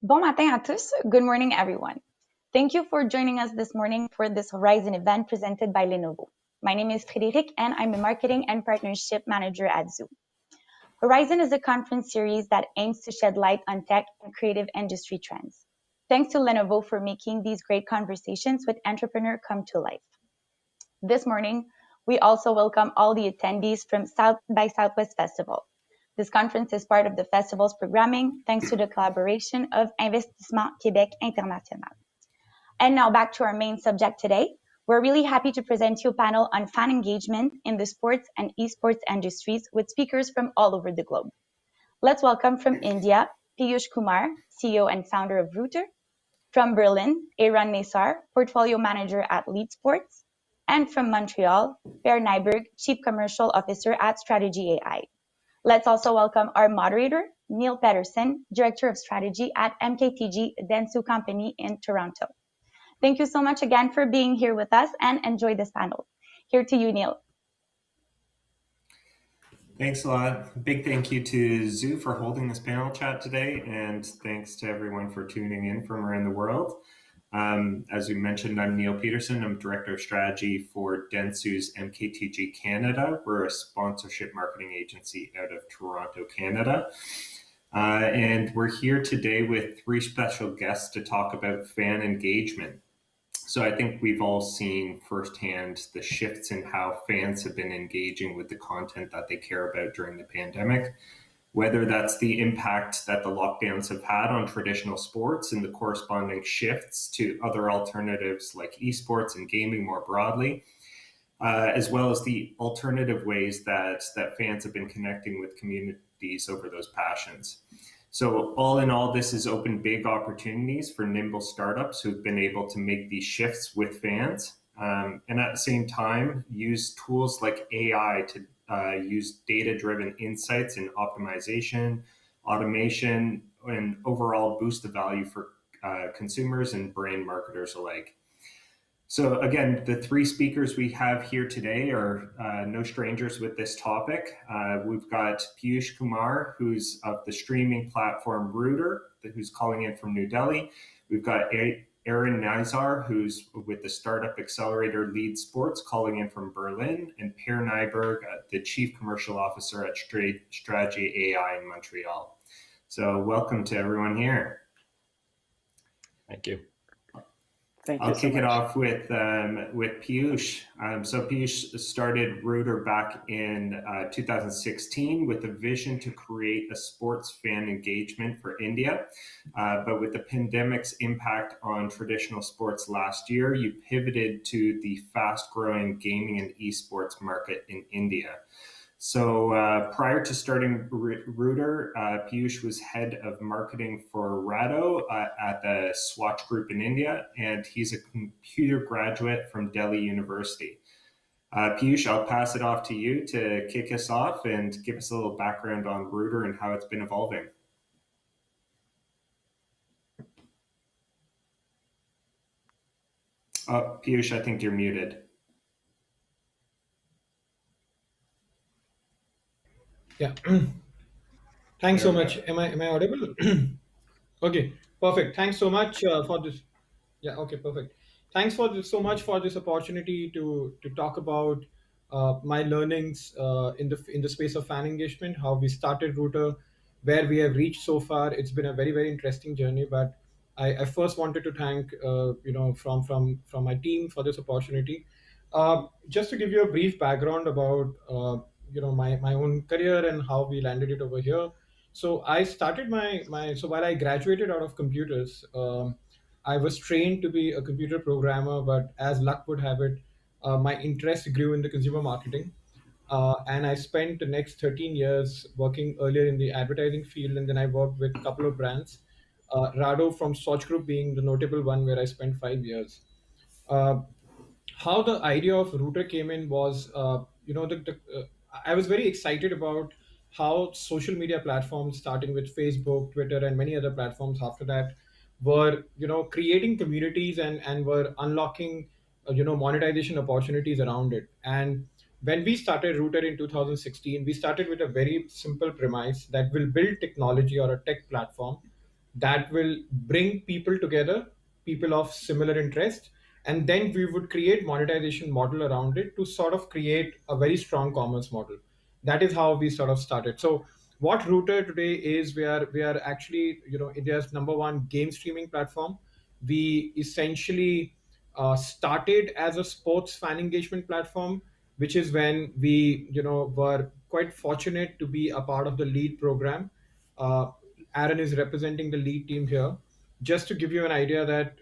Bon matin à tous. Good morning, everyone. Thank you for joining us this morning for this Horizon event presented by Lenovo. My name is Frédéric, and I'm a marketing and partnership manager at Zoo. Horizon is a conference series that aims to shed light on tech and creative industry trends. Thanks to Lenovo for making these great conversations with entrepreneurs come to life. This morning, we also welcome all the attendees from South by Southwest Festival. This conference is part of the festival's programming thanks to the collaboration of Investissement Québec International. And now back to our main subject today. We're really happy to present you a panel on fan engagement in the sports and esports industries with speakers from all over the globe. Let's welcome from India, Piyush Kumar, CEO and founder of Router. From Berlin, Aaron Nassar, portfolio manager at LeAD Sports. And from Montreal, Per Nyberg, chief commercial officer at Stradigi AI. Let's also welcome our moderator, Neil Pedersen, Director of Strategy at MKTG Dentsu Company in Toronto. Thank you so much again for being here with us and enjoy this panel. Here to you, Neil. Thanks a lot. Big thank you to Zoo for holding this panel chat today, and thanks to everyone for tuning in from around the world. As we mentioned, I'm Neil Peterson. I'm Director of Strategy for Dentsu's MKTG Canada. We're a sponsorship marketing agency out of Toronto, Canada. And we're here today with three special guests to talk about fan engagement. So I think we've all seen firsthand the shifts in how fans have been engaging with the content that they care about during the pandemic. Whether that's the impact that the lockdowns have had on traditional sports and the corresponding shifts to other alternatives like esports and gaming more broadly, as well as the alternative ways that fans have been connecting with communities over those passions. So all in all, this has opened big opportunities for nimble startups who've been able to make these shifts with fans, and at the same time, use tools like AI to use data-driven insights in optimization, automation, and overall boost the value for consumers and brand marketers alike. So again, the three speakers we have here today are no strangers with this topic. We've got Piyush Kumar, who's of the streaming platform Router, who's calling in from New Delhi. We've got Aaron Nassar, who's with the startup accelerator LeAD Sports, calling in from Berlin, and Per Nyberg, the chief commercial officer at Stradigi AI in Montreal. So welcome to everyone here. Thank you. I'll kick it off with Piyush. So Piyush started Router back in 2016 with a vision to create a sports fan engagement for India. But with the pandemic's impact on traditional sports last year, you pivoted to the fast-growing gaming and esports market in India. So prior to starting Router, Piyush was head of marketing for Rado at the Swatch Group in India, and he's a computer graduate from Delhi University. Piyush, I'll pass it off to you to kick us off and give us a little background on Router and how it's been evolving. Oh, Piyush, I think you're muted. Yeah. Thanks so much. Am I audible? Okay, perfect. Thanks so much for this. Yeah, okay, perfect. Thanks so much for this opportunity to talk about my learnings in the space of fan engagement, how we started Router, where we have reached so far. It's been a very, very interesting journey, but I first wanted to thank from my team for this opportunity. Just to give you a brief background about my own career and how we landed it over here. So I started so while I graduated out of computers, I was trained to be a computer programmer, but as luck would have it, my interest grew in the consumer marketing. And I spent the next 13 years working earlier in the advertising field, and then I worked with a couple of brands, Rado from Swatch Group being the notable one where I spent 5 years. How the idea of Router came in was, I was very excited about how social media platforms, starting with Facebook, Twitter, and many other platforms after that, were creating communities and were unlocking monetization opportunities around it. And when we started Router in 2016, we started with a very simple premise that we'll build technology or a tech platform that will bring people together, people of similar interest, and then we would create monetization model around it to sort of create a very strong commerce model. That is how we sort of started. So what Router today is, we are actually, India's number one game streaming platform. We essentially started as a sports fan engagement platform, which is when we, were quite fortunate to be a part of the LeAD program. uh, Aaron is representing the LeAD team here. Just to give you an idea that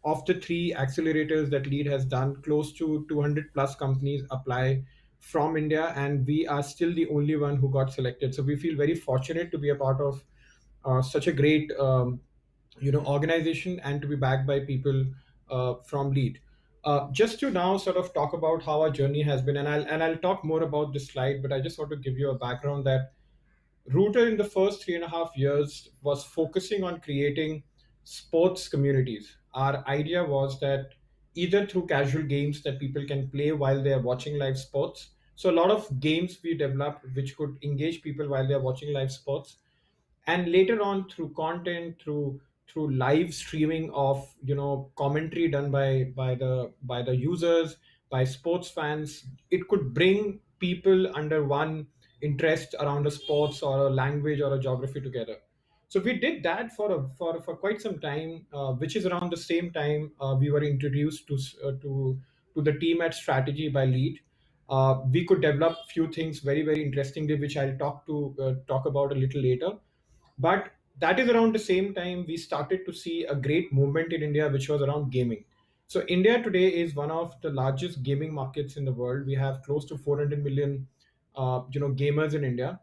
of the three accelerators that LeAD has done, close to 200 plus companies apply from India, and we are still the only one who got selected. So we feel very fortunate to be a part of such a great organization and to be backed by people from LeAD. Just to now sort of talk about how our journey has been, and I'll talk more about this slide, but I just want to give you a background that Router in the first 3.5 years was focusing on creating sports communities. Our idea was that either through casual games that people can play while they are watching live sports. So a lot of games we developed which could engage people while they are watching live sports, and later on through content, through live streaming of commentary done by the users, by sports fans, it could bring people under one interest around a sports or a language or a geography together. So we did that for quite some time, which is around the same time we were introduced to the team at Strategy by LeAD. We could develop few things very very interestingly, which I'll talk about a little later. But that is around the same time we started to see a great movement in India, which was around gaming. So India today is one of the largest gaming markets in the world. We have close to 400 million, gamers in India.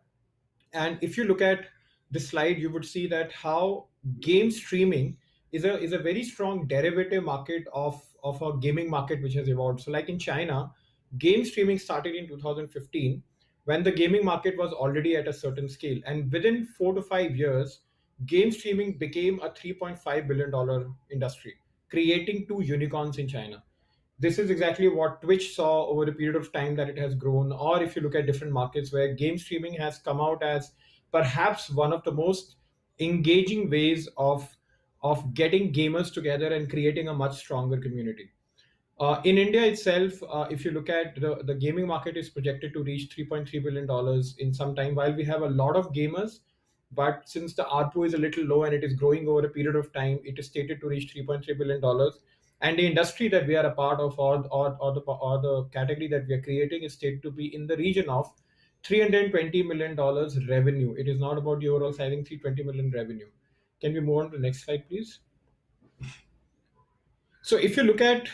And if you look at this slide, you would see that how game streaming is a very strong derivative market of a gaming market which has evolved. So, like in China, game streaming started in 2015 when the gaming market was already at a certain scale, and within 4 to 5 years, game streaming became a $3.5 billion industry, creating two unicorns in China. This is exactly what Twitch saw over a period of time that it has grown. Or if you look at different markets where game streaming has come out as perhaps one of the most engaging ways of getting gamers together and creating a much stronger community. In India itself, if you look at the gaming market is projected to reach $3.3 billion in some time, while we have a lot of gamers, but since the ARPU is a little low and it is growing over a period of time, it is stated to reach $3.3 billion. And the industry that we are a part of, or the category that we are creating, is stated to be in the region of $320 million revenue. It is not about the overall sizing, 320 million revenue. Can we move on to the next slide, please? So if you look at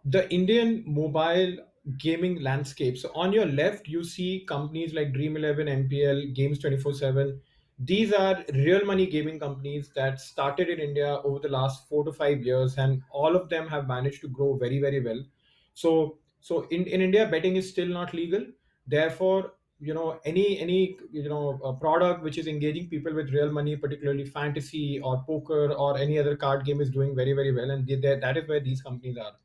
the Indian mobile gaming landscape, so on your left, you see companies like Dream 11, MPL, Games 24/7. These are real money gaming companies that started in India over the last 4 to 5 years, and all of them have managed to grow very, very well. So in India, betting is still not legal. Therefore, any a product which is engaging people with real money, particularly fantasy or poker or any other card game, is doing very very well, and that is where these companies are.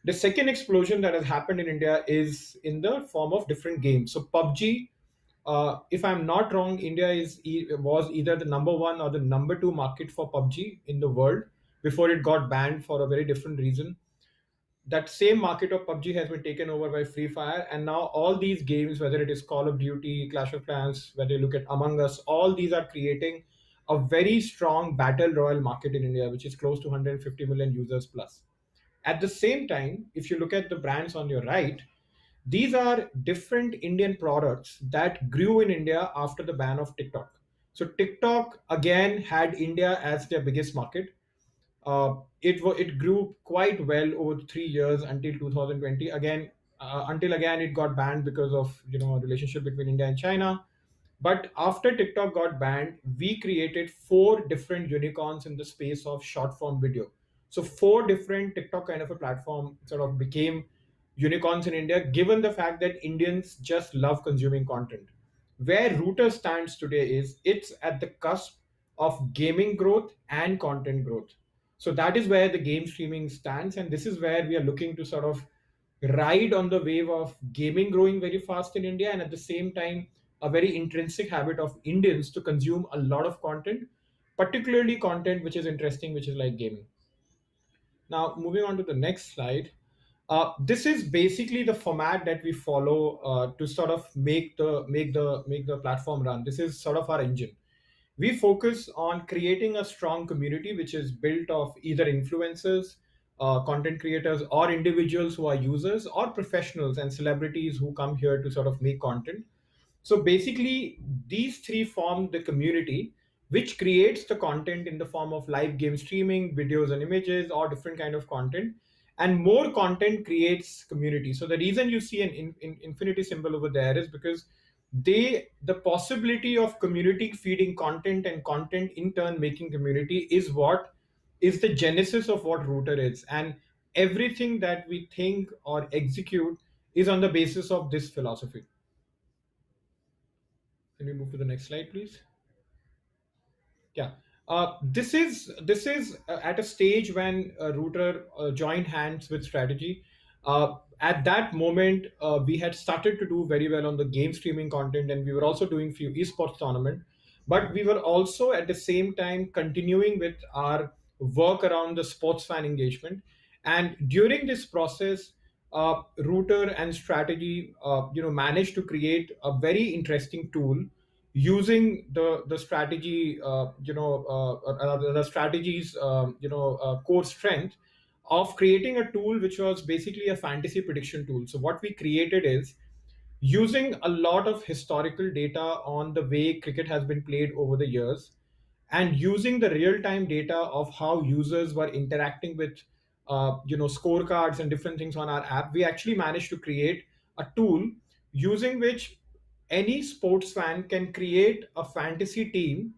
The second explosion that has happened in India is in the form of different games. So PUBG, if I'm not wrong, India was either the number one or the number two market for PUBG in the world before it got banned for a very different reason. That same market of PUBG has been taken over by Free Fire, and now all these games, whether it is Call of Duty, Clash of Clans, whether you look at Among Us, all these are creating a very strong battle royale market in India, which is close to 150 million users plus. At the same time, if you look at the brands on your right, these are different Indian products that grew in India after the ban of TikTok. So TikTok again had India as their biggest market. It grew quite well over the 3 years until 2020. Until again it got banned because of a relationship between India and China. But after TikTok got banned, we created four different unicorns in the space of short form video. So four different TikTok kind of a platform sort of became unicorns in India, given the fact that Indians just love consuming content. Where Router stands today is it's at the cusp of gaming growth and content growth. So that is where the game streaming stands, and this is where we are looking to sort of ride on the wave of gaming growing very fast in India, and at the same time, a very intrinsic habit of Indians to consume a lot of content, particularly content which is interesting, which is like gaming. Now, moving on to the next slide. This is basically the format that we follow to sort of make the platform run. This is sort of our engine. We focus on creating a strong community which is built of either influencers, content creators, or individuals who are users, or professionals and celebrities who come here to sort of make content. So basically, these three form the community which creates the content in the form of live game streaming, videos and images, or different kind of content. And more content creates community. So the reason you see an infinity symbol over there is because the possibility of community feeding content and content in turn making community is what is the genesis of what Router is. And everything that we think or execute is on the basis of this philosophy. Can we move to the next slide, please? Yeah. This is at a stage when Router joined hands with Strategy. At that moment, we had started to do very well on the game streaming content, and we were also doing few esports tournament. But we were also at the same time continuing with our work around the sports fan engagement. And during this process, Router and Strategy, managed to create a very interesting tool using the strategy the strategies core strength of creating a tool which was basically a fantasy prediction tool. So what we created is using a lot of historical data on the way cricket has been played over the years, and using the real-time data of how users were interacting with scorecards and different things on our app. We actually managed to create a tool using which any sports fan can create a fantasy team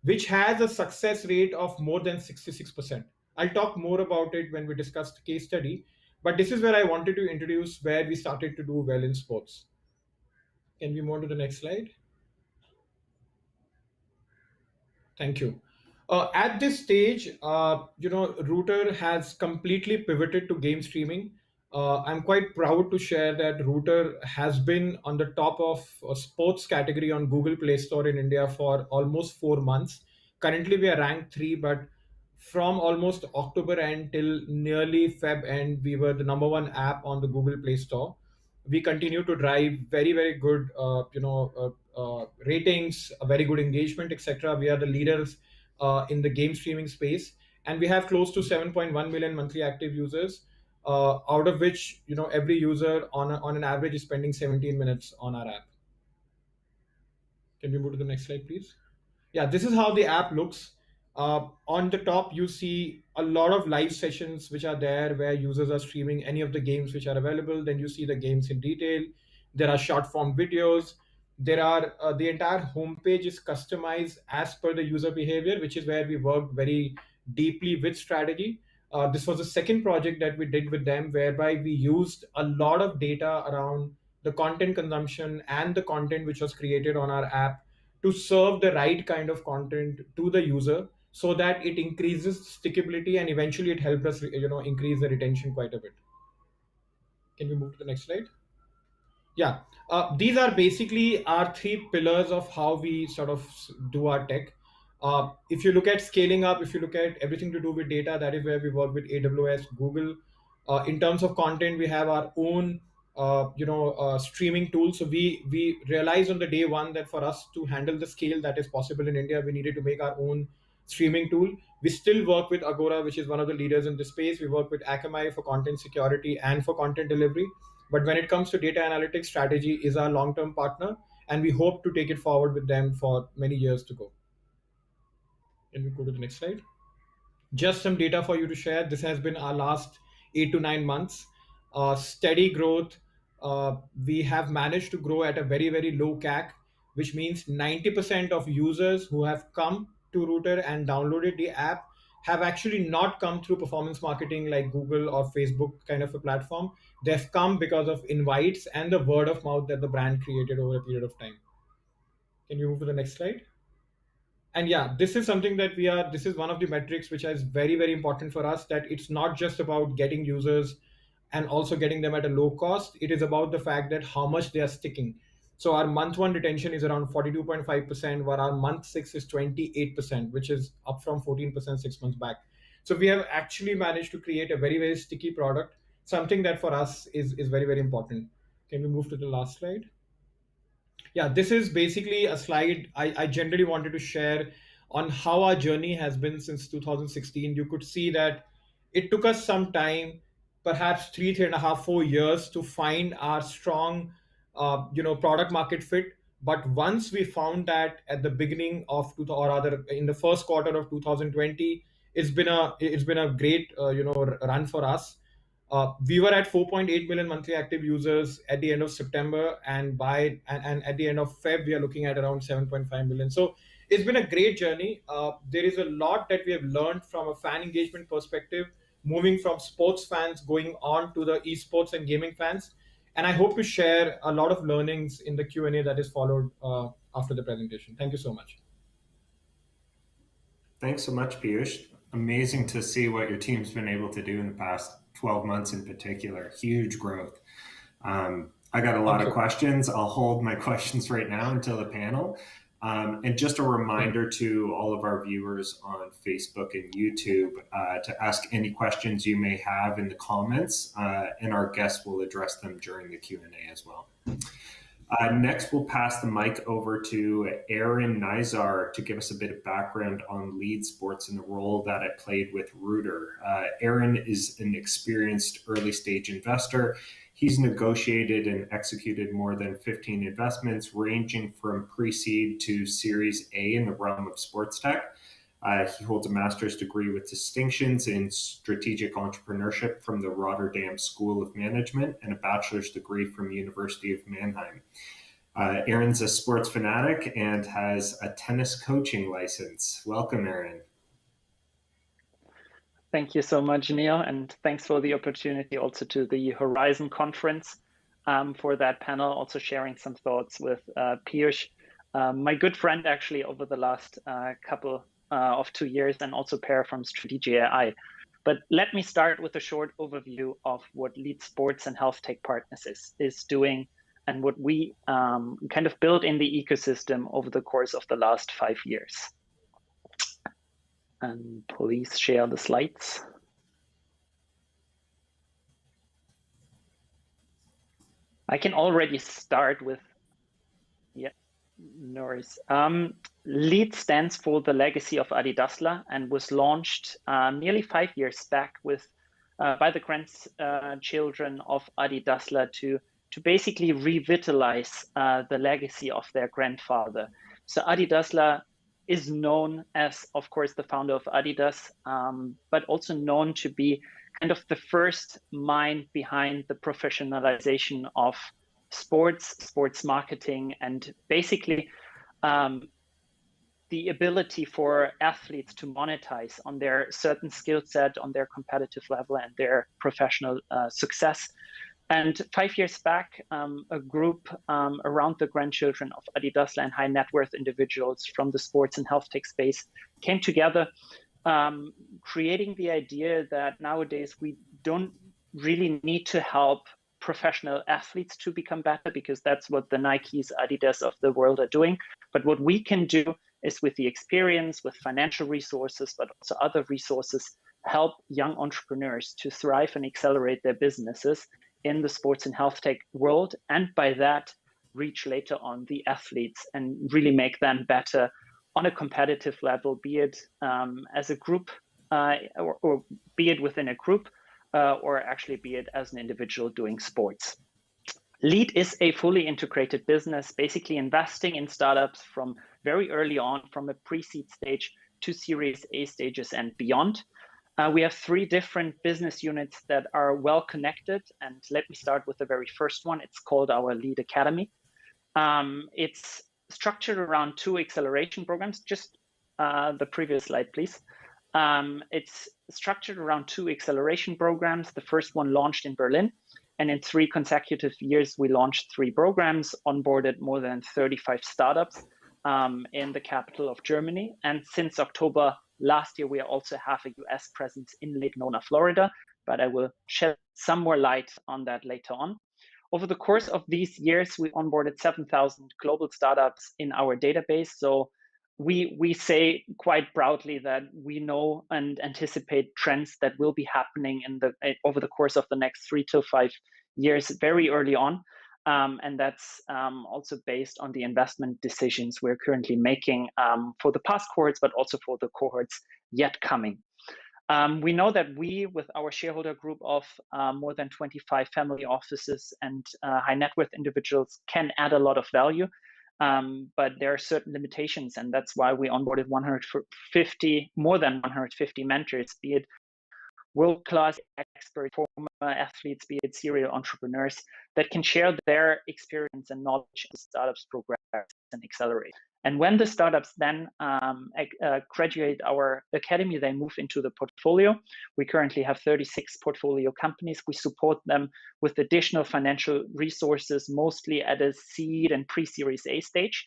which has a success rate of more than 66%. I'll talk more about it when we discuss the case study, but this is where I wanted to introduce where we started to do well in sports. Can we move on to the next slide? Thank you. At this stage, Router has completely pivoted to game streaming. I'm quite proud to share that Router has been on the top of a sports category on Google Play Store in India for almost 4 months. Currently, we are ranked 3, but from almost October end till nearly Feb end, we were the number 1 app on the Google Play Store. We continue to drive very, very good, ratings, a very good engagement, etc. We are the leaders in the game streaming space, and we have close to 7.1 million monthly active users, out of which every user on an average is spending 17 minutes on our app. Can we move to the next slide, please? Yeah, this is how the app looks. On the top, you see a lot of live sessions which are there where users are streaming any of the games which are available. Then you see the games in detail. There are short form videos. There are the entire homepage is customized as per the user behavior, which is where we worked very deeply with Strategy. This was the second project that we did with them, whereby we used a lot of data around the content consumption and the content which was created on our app to serve the right kind of content to the user, so that it increases stickability, and eventually it helps us increase the retention quite a bit. Can we move to the next slide? Yeah, these are basically our 3 pillars of how we sort of do our tech. If you look at scaling up, if you look at everything to do with data, that is where we work with AWS, Google. In terms of content, we have our own streaming tool. So we realized on the day one that for us to handle the scale that is possible in India, we needed to make our own streaming tool. We still work with Agora, which is one of the leaders in this space. We work with Akamai for content security and for content delivery. But when it comes to data analytics, Strategy is our long-term partner, and we hope to take it forward with them for many years to go. Can we go to the next slide? Just some data for you to share. This has been our last 8 to 9 months. Steady growth. We have managed to grow at a very, very low CAC, which means 90% of users who have come to Router and downloaded the app have actually not come through performance marketing like Google or Facebook kind of a platform. They've come because of invites and the word of mouth that the brand created over a period of time. Can you move to the next slide? And yeah, this is something that this is one of the metrics which is very, very important for us, that it's not just about getting users and also getting them at a low cost. It is about the fact that how much they are sticking. So our month one retention is around 42.5%, while our month six is 28%, which is up from 14% 6 months back. So we have actually managed to create a very, very sticky product, something that for us is very, very important. Can we move to the last slide? Yeah, this is basically a slide I generally wanted to share on how our journey has been since 2016. You could see that it took us some time, perhaps 3.5, 4 years to find our strong, product market fit. But once we found that at the beginning of, or rather in the first quarter of 2020, it's been a great, run for us. We were at 4.8 million monthly active users at the end of September, and at the end of Feb, we are looking at around 7.5 million. So it's been a great journey. There is a lot that we have learned from a fan engagement perspective, moving from sports fans going on to the esports and gaming fans. And I hope to share a lot of learnings in the Q&A that is followed after the presentation. Thank you so much. Thanks so much, Piyush. Amazing to see what your team's been able to do in the past 12 months in particular. Huge growth. I got a lot of questions. I'll hold my questions right now until the panel. And just a reminder to all of our viewers on Facebook and YouTube to ask any questions you may have in the comments, and our guests will address them during the Q&A as well. Next, we'll pass the mic over to Aaron Nizar to give us a bit of background on LeAD Sports and the role that it played with Rooter. Aaron is an experienced early stage investor. He's negotiated and executed more than 15 investments, ranging from pre-seed to Series A in the realm of sports tech. He holds a master's degree with distinctions in strategic entrepreneurship from the Rotterdam School of Management and a bachelor's degree from University of Mannheim. Aaron's a sports fanatic and has a tennis coaching license. Welcome, Aaron. Thank you so much, Neil, and thanks for the opportunity also to the Horizon conference for that panel, also sharing some thoughts with Piyush, my good friend actually over the last couple of 2 years, and also Per from Stradigi AI. But let me start with a short overview of what LeAD Sports and Health Tech Partners is doing and what we kind of built in the ecosystem over the course of the last 5 years. And please share the slides. I can already start with, no worries. LeAD stands for the legacy of Adidasler and was launched nearly 5 years back with by the grandchildren of Adidasler to basically revitalize the legacy of their grandfather. So Adidasler is known as, of course, the founder of Adidas, but also known to be kind of the first mind behind the professionalization of sports marketing, and basically the ability for athletes to monetize on their certain skill set, on their competitive level and their professional success. And 5 years back, a group around the grandchildren of Adidasler and high net worth individuals from the sports and health tech space came together, creating the idea that nowadays we don't really need to help professional athletes to become better, because that's what the Nikes, Adidas of the world are doing. But what we can do is, with the experience, with financial resources, but also other resources, help young entrepreneurs to thrive and accelerate their businesses in the sports and health tech world, and by that reach later on the athletes and really make them better on a competitive level, be it as a group or be it within a group, or actually be it as an individual doing sports. LeAD is a fully integrated business, basically investing in startups from very early on, from a pre-seed stage to Series A stages and beyond. We have 3 different business units that are well connected, and let me start with the very first one. It's called our LeAD Academy. It's structured around 2 acceleration programs. Just the previous slide, please. It's structured around 2 acceleration programs. The first one launched in Berlin, and in 3 consecutive years, we launched 3 programs, onboarded more than 35 startups in the capital of Germany. And since October last year, we also have a US presence in Lake Nona, Florida, but I will shed some more light on that later on. Over the course of these years, we onboarded 7,000 global startups in our database. So we say quite proudly that we know and anticipate trends that will be happening over the course of the next 3 to 5 years very early on. And that's also based on the investment decisions we're currently making for the past cohorts, but also for the cohorts yet coming. We know that we, with our shareholder group of more than 25 family offices and high net worth individuals, can add a lot of value. But there are certain limitations, and that's why we onboarded more than 150 mentors, be it world-class experts, former athletes, be it serial entrepreneurs, that can share their experience and knowledge as startups progress and accelerate. And when the startups then graduate our academy, they move into the portfolio. We currently have 36 portfolio companies. We support them with additional financial resources, mostly at a seed and pre-series A stage.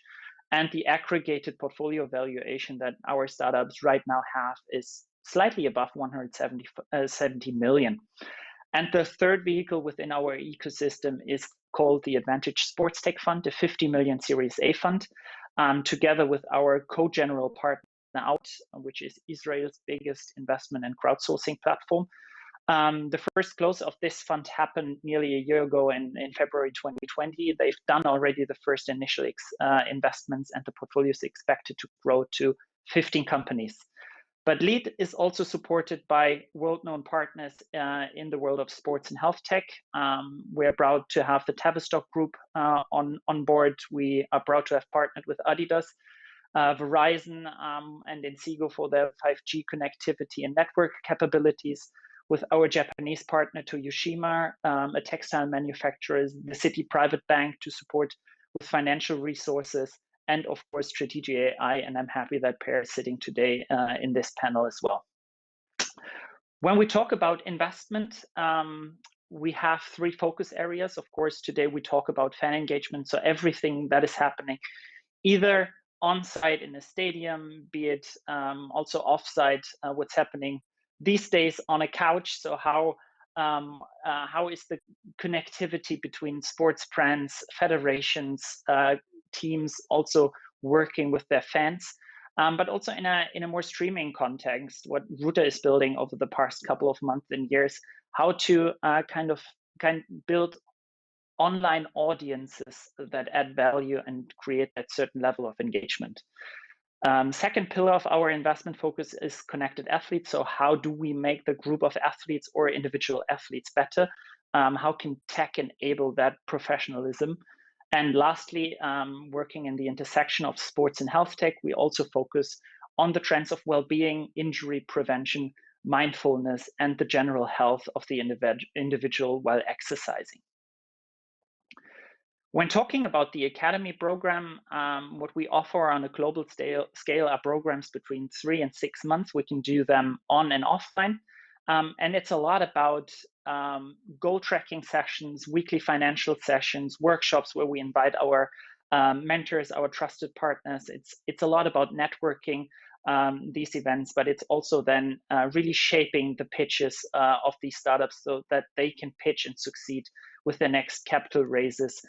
And the aggregated portfolio valuation that our startups right now have is slightly above 170 million. And the third vehicle within our ecosystem is called the Advantage Sports Tech Fund, a 50 million Series A fund, together with our co-general partner Out, which is Israel's biggest investment and crowdsourcing platform. The first close of this fund happened nearly a year ago in February 2020. They've done already the first initial investments, and the portfolio is expected to grow to 15 companies. But LeAD is also supported by world-known partners in the world of sports and health tech. We're proud to have the Tavistock Group on board. We are proud to have partnered with Adidas, Verizon, and Inseego for their 5G connectivity and network capabilities, with our Japanese partner Toyoshima, a textile manufacturer, the City Private Bank to support with financial resources, and of course, Stradigi AI, and I'm happy that Per is sitting today in this panel as well. When we talk about investment, we have 3 focus areas. Of course, today we talk about fan engagement, so everything that is happening either on-site in a stadium, be it also off-site, what's happening these days on a couch. So how is the connectivity between sports brands, federations, teams also working with their fans, but also in a more streaming context, what Ruta is building over the past couple of months and years, how to kind of build online audiences that add value and create that certain level of engagement. Second pillar of our investment focus is connected athletes. So how do we make the group of athletes or individual athletes better? How can tech enable that professionalism? And lastly, working in the intersection of sports and health tech, we also focus on the trends of well-being, injury prevention, mindfulness, and the general health of the individual while exercising. When talking about the Academy program, what we offer on a global scale are programs between 3 and 6 months. We can do them on and offline. And it's a lot about goal tracking sessions, weekly financial sessions, workshops where we invite our mentors, our trusted partners. It's a lot about networking these events, but it's also then really shaping the pitches of these startups so that they can pitch and succeed with their next capital raises,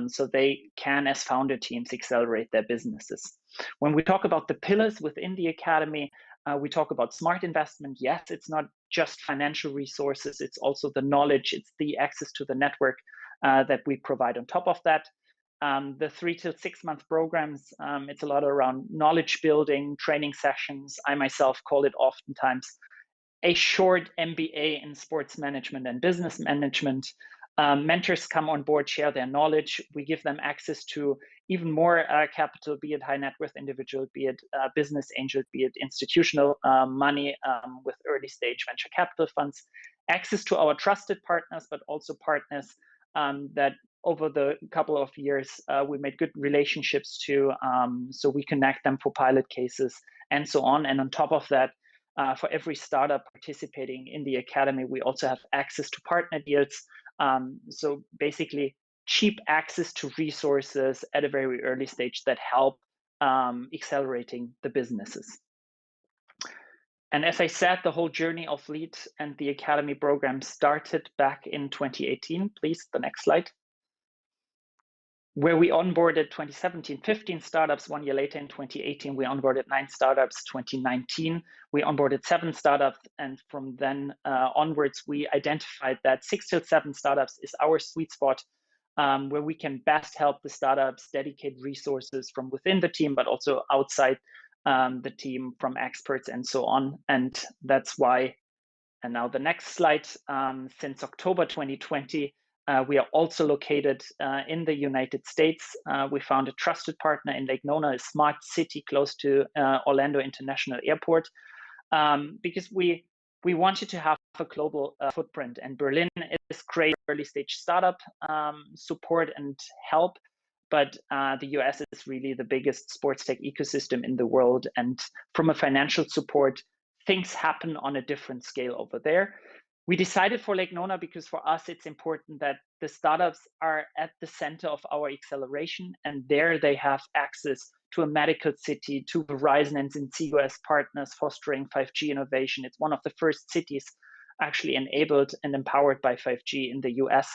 so they can, as founder teams, accelerate their businesses. When we talk about the pillars within the Academy, we talk about smart investment. Yes, it's not just financial resources, it's also the knowledge, it's the access to the network that we provide on top of that. The 3 to 6 month programs, it's a lot around knowledge building, training sessions. I myself call it oftentimes a short MBA in sports management and business management. Mentors come on board, share their knowledge. We give them access to even more capital, be it high net worth individual, be it business angel, be it institutional money with early stage venture capital funds, access to our trusted partners, but also partners that over the couple of years we made good relationships to, so we connect them for pilot cases and so on. And on top of that, for every startup participating in the Academy, we also have access to partner deals. So basically cheap access to resources at a very early stage that help accelerating the businesses. And as I said, the whole journey of LeAD and the Academy program started back in 2018. Please, the next slide. where we onboarded 2017, 15 startups. 1 year later in 2018, we onboarded 9 startups. 2019, we onboarded 7 startups. And from then onwards, we identified that 6 to 7 startups is our sweet spot, where we can best help the startups, dedicate resources from within the team, but also outside the team from experts and so on. And that's why, and now the next slide, since October 2020, we are also located in the United States. We found a trusted partner in Lake Nona, a smart city close to Orlando International Airport, because we wanted to have a global footprint. And Berlin is great early stage startup support and help, but the US is really the biggest sports tech ecosystem in the world. And from a financial support, things happen on a different scale over there. We decided for Lake Nona because for us, it's important that the startups are at the center of our acceleration, and there they have access to a medical city, to Verizon and Inseego as partners fostering 5G innovation. It's one of the first cities actually enabled and empowered by 5G in the US.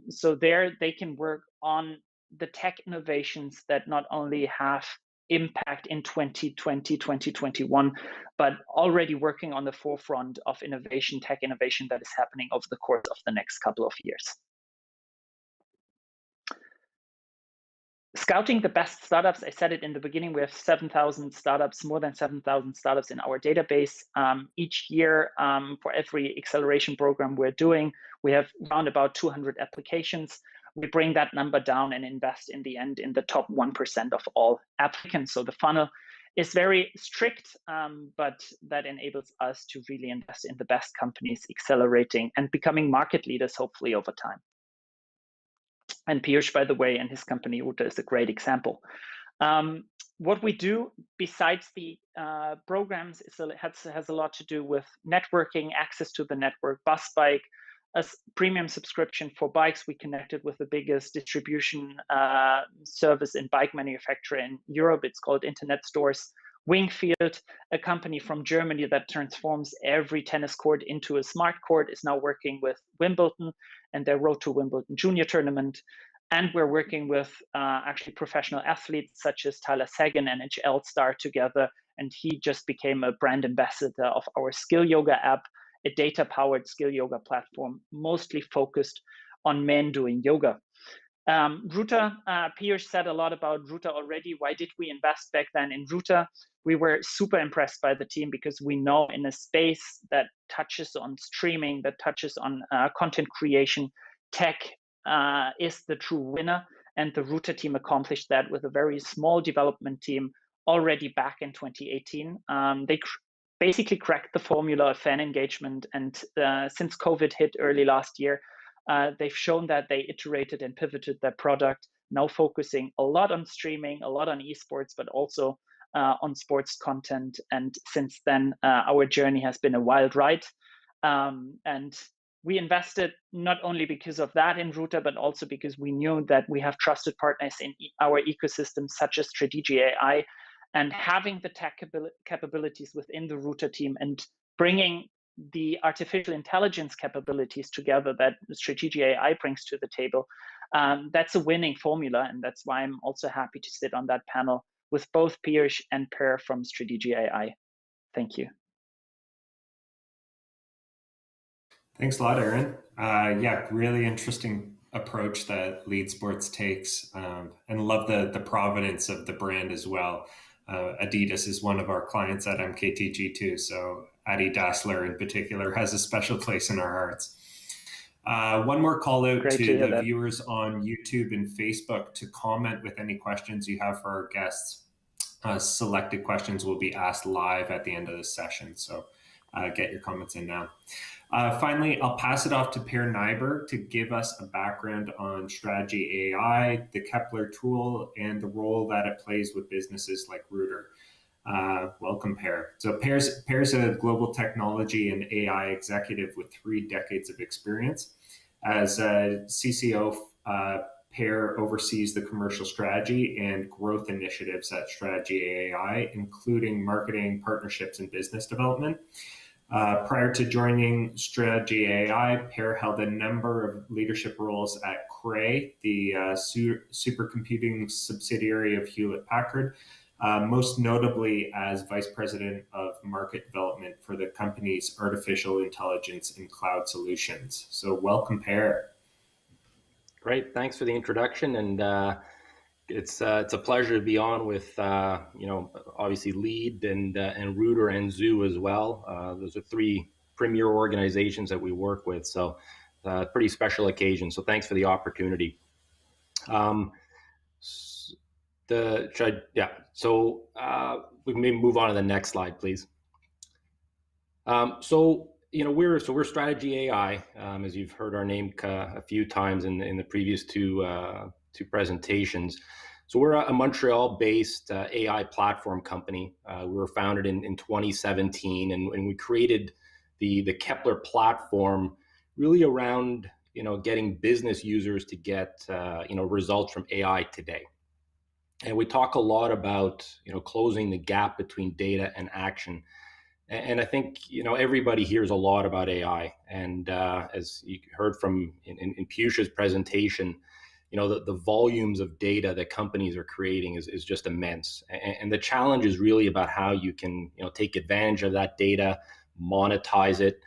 So there they can work on the tech innovations that not only have impact in 2020, 2021, but already working on the forefront of innovation, tech innovation that is happening over the course of the next couple of years. Scouting the best startups, I said it in the beginning, we have 7,000 startups, more than 7,000 startups in our database. Each year, for every acceleration program we're doing, we have around about 200 applications. We bring that number down and invest in the end in the top 1% of all applicants. So the funnel is very strict, but that enables us to really invest in the best companies, accelerating and becoming market leaders, hopefully over time. And Piyush, by the way, and his company Uta is a great example. What we do besides the programs has a lot to do with networking, access to the network, bus bike, a premium subscription for bikes. We connected with the biggest distribution service in bike manufacturer in Europe. It's called Internet Stores. Wingfield, a company from Germany that transforms every tennis court into a smart court, is now working with Wimbledon and their Road to Wimbledon Junior Tournament. And we're working with actually professional athletes such as Tyler Sagan, NHL star, together. And he just became a brand ambassador of our Skill Yoga app, a data-powered skill yoga platform, mostly focused on men doing yoga. Ruta, Piyush said a lot about Ruta already. Why did we invest back then in Ruta? We were super impressed by the team because we know in a space that touches on streaming, that touches on content creation, tech is the true winner. And the Ruta team accomplished that with a very small development team already back in 2018. They basically cracked the formula of fan engagement. And since COVID hit early last year, they've shown that they iterated and pivoted their product, now focusing a lot on streaming, a lot on esports, but also on sports content. And since then, our journey has been a wild ride. And we invested not only because of that in Ruta, but also because we knew that we have trusted partners in our ecosystem, such as Stradigi AI, and having the tech capabilities within the Ruta team and bringing the artificial intelligence capabilities together that Stradigi AI brings to the table. That's a winning formula, and that's why I'm also happy to sit on that panel with both Piyush and Per from Stradigi AI. Thank you. Thanks a lot, Aaron. Yeah, really interesting approach that LeAD Sports takes, and love the provenance of the brand as well. Adidas is one of our clients at MKTG too, so Adi Dassler in particular has a special place in our hearts. One more call out to the viewers on YouTube and Facebook to comment with any questions you have for our guests. Selected questions will be asked live at the end of the session, so get your comments in now. Finally, I'll pass it off to Per Nyberg to give us a background on Stradigi AI, the Kepler tool, and the role that it plays with businesses like Rooter. Welcome, Per. So Per's a global technology and AI executive with 3 decades of experience. As a CCO, Per oversees the commercial strategy and growth initiatives at Stradigi AI, including marketing, partnerships, and business development. Prior to joining Stradigi AI, Per held a number of leadership roles at Cray, the supercomputing subsidiary of Hewlett-Packard, most notably as Vice President of Market Development for the company's artificial intelligence and cloud solutions. So welcome, Per. Great, thanks for the introduction, and it's a pleasure to be on with obviously LeAD and Rooter and Zoo as well. Those are three premier organizations that we work with, so pretty special occasion. So thanks for the opportunity. We can maybe move on to the next slide, please. We're Stradigi AI, as you've heard our name a few times in the previous two presentations. So we're a Montreal-based AI platform company. We were founded in 2017, and we created the Kepler platform really around getting business users to get results from AI today. And we talk a lot about closing the gap between data and action. And I think everybody hears a lot about AI, and as you heard from in Piyush's presentation, the volumes of data that companies are creating is just immense. And the challenge is really about how you can take advantage of that data, monetize it.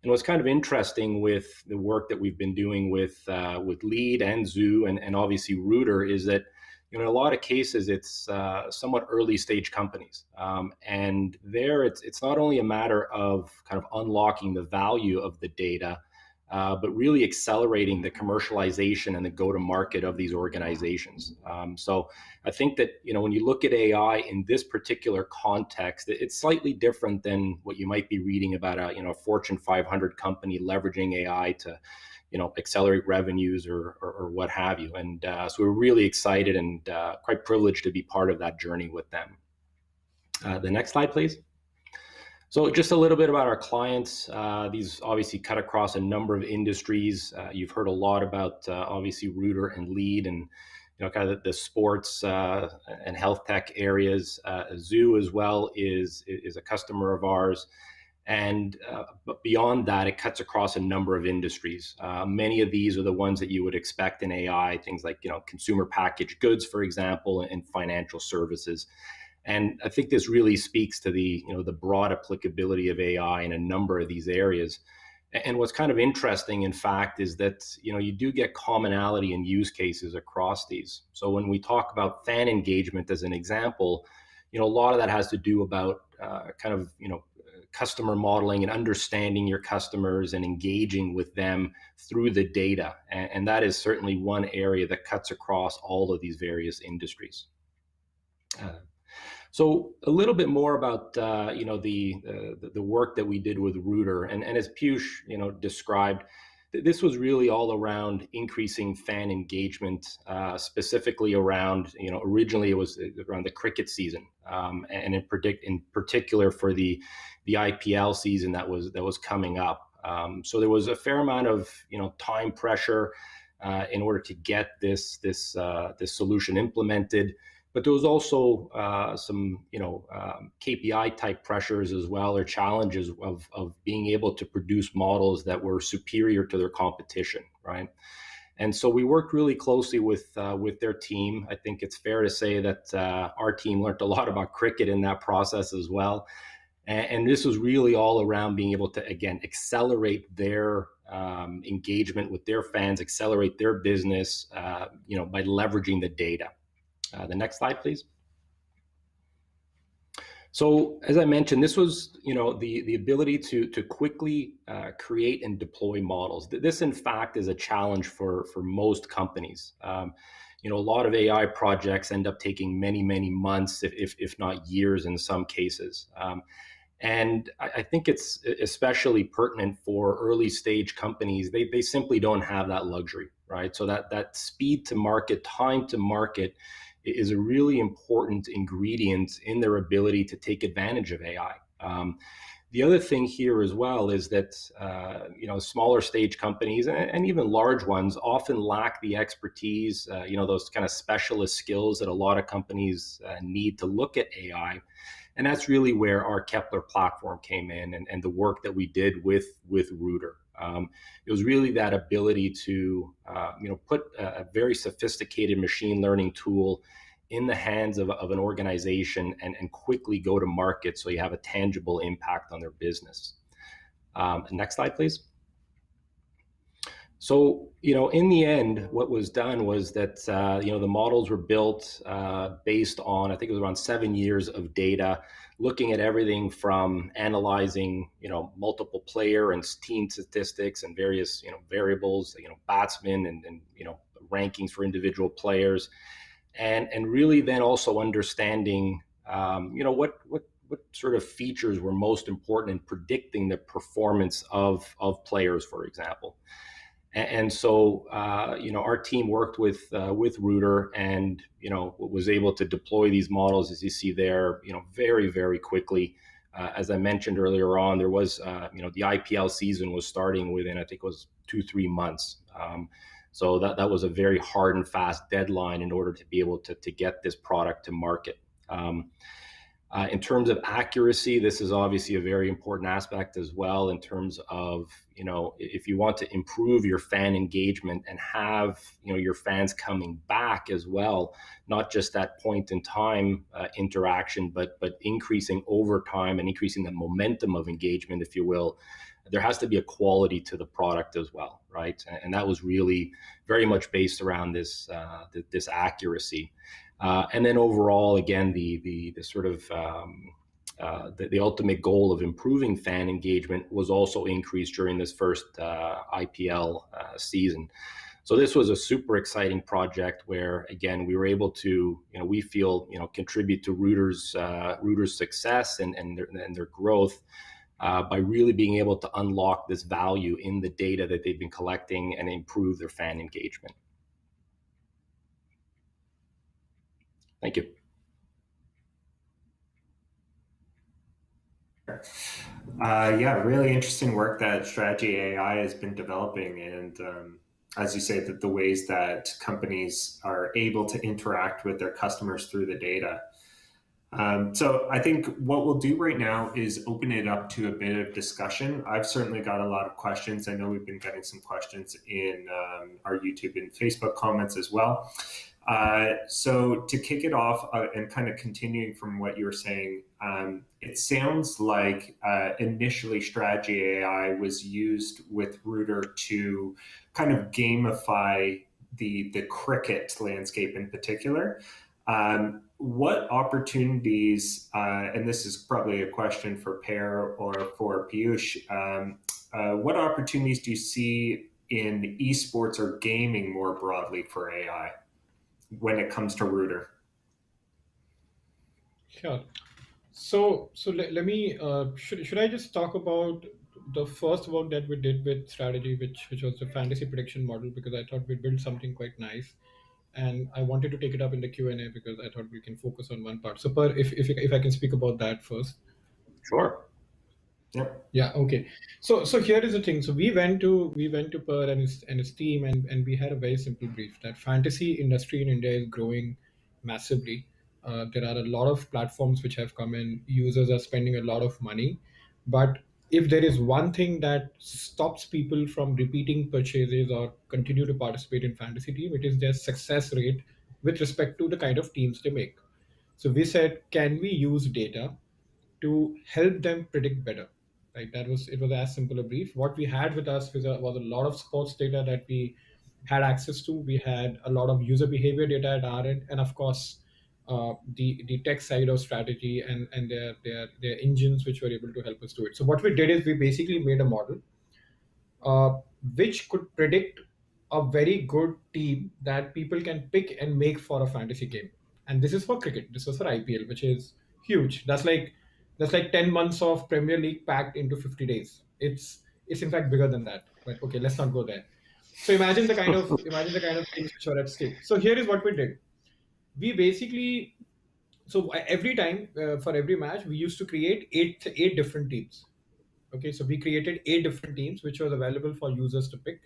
And what's kind of interesting with the work that we've been doing with LeAD and Zoo and obviously Rooter is that in a lot of cases, it's somewhat early stage companies. And there it's not only a matter of kind of unlocking the value of the data, but really accelerating the commercialization and the go-to-market of these organizations. So I think that when you look at AI in this particular context, it's slightly different than what you might be reading about a Fortune 500 company leveraging AI to accelerate revenues or what have you. And so we're really excited and quite privileged to be part of that journey with them. The next slide, please. So just a little bit about our clients. These obviously cut across a number of industries. You've heard a lot about obviously Rooter and LeAD and kind of the sports and health tech areas. Zoo as well is a customer of ours. And but beyond that, it cuts across a number of industries. Many of these are the ones that you would expect in AI, things like consumer packaged goods, for example, and financial services. And I think this really speaks to the broad applicability of AI in a number of these areas. And what's kind of interesting, in fact, is that you do get commonality in use cases across these. So when we talk about fan engagement as an example, a lot of that has to do about customer modeling and understanding your customers and engaging with them through the data. And that is certainly one area that cuts across all of these various industries. So a little bit more about the work that we did with Rooter, and as Piyush described, this was really all around increasing fan engagement, specifically around originally it was around the cricket season, and in particular for the IPL season that was coming up. So there was a fair amount of time pressure in order to get this solution implemented. But there was also some, KPI type pressures as well, or challenges of being able to produce models that were superior to their competition, right? And so we worked really closely with their team. I think it's fair to say that our team learned a lot about cricket in that process as well. And this was really all around being able to, again, accelerate their engagement with their fans, accelerate their business, by leveraging the data. The next slide, please. So as I mentioned, this was, the ability to quickly create and deploy models. This, in fact, is a challenge for most companies. A lot of AI projects end up taking many, many months, if not years in some cases. And I think it's especially pertinent for early stage companies. They simply don't have that luxury, right? So that speed to market, time to market is a really important ingredient in their ability to take advantage of AI. The other thing here as well is that smaller stage companies and even large ones often lack the expertise, those kind of specialist skills that a lot of companies need to look at AI. And that's really where our Kepler platform came in, and the work that we did with Rooter. It was really that ability to put a very sophisticated machine learning tool in the hands of an organization and quickly go to market so you have a tangible impact on their business. Next slide, please. So, in the end, what was done was that, the models were built based on, I think it was around 7 years of data, looking at everything from analyzing, multiple player and team statistics and various, variables, batsmen and rankings for individual players. And really then also understanding, what sort of features were most important in predicting the performance of players, for example. And so, our team worked with Rooter and, was able to deploy these models, as you see there, very, very quickly. As I mentioned earlier on, there was, the IPL season was starting within, I think it was 2-3 months. So that was a very hard and fast deadline in order to be able to get this product to market. In terms of accuracy, this is obviously a very important aspect as well in terms of, if you want to improve your fan engagement and have, your fans coming back as well, not just that point in time interaction, but increasing over time and increasing the momentum of engagement, if you will, there has to be a quality to the product as well, right? And that was really very much based around this accuracy. And then overall, again, the sort of the ultimate goal of improving fan engagement was also increased during this first IPL season. So this was a super exciting project where, again, we were able to, we feel, contribute to Rooter's success and their growth by really being able to unlock this value in the data that they've been collecting and improve their fan engagement. Thank you. Yeah, really interesting work that Stradigi AI has been developing, and as you say, that the ways that companies are able to interact with their customers through the data. So I think what we'll do right now is open it up to a bit of discussion. I've certainly got a lot of questions. I know we've been getting some questions in our YouTube and Facebook comments as well. So to kick it off and kind of continuing from what you were saying, it sounds like initially Stradigi AI was used with Rooter to kind of gamify the cricket landscape in particular. What opportunities, and this is probably a question for Per or for Piyush, what opportunities do you see in esports or gaming more broadly for AI when it comes to Rooter? Sure. So let me, should I just talk about the first work that we did with Stradigi, which was the fantasy prediction model, because I thought we built something quite nice. And I wanted to take it up in the Q&A because I thought we can focus on one part. So Per, if I can speak about that first. Sure. Yep. Yeah. Okay. So here is the thing. So we went to Per and his team, and we had a very simple brief that fantasy industry in India is growing massively. There are a lot of platforms which have come in. Users are spending a lot of money, but if there is one thing that stops people from repeating purchases or continue to participate in fantasy team, it is their success rate with respect to the kind of teams they make. So we said, can we use data to help them predict better? Right? It was as simple a brief. What we had with us was a lot of sports data that we had access to. We had a lot of user behavior data at our end, and of course, the tech side of Stradigi and their engines which were able to help us do it. So what we did is we basically made a model which could predict a very good team that people can pick and make for a fantasy game. And this is for cricket. This was for IPL, which is huge. That's like 10 months of Premier League packed into 50 days. It's in fact bigger than that. But okay, let's not go there. So imagine the kind of things which are at stake. So here is what we did. We basically, so every time for every match, we used to create eight different teams. Okay, so we created 8 different teams which was available for users to pick.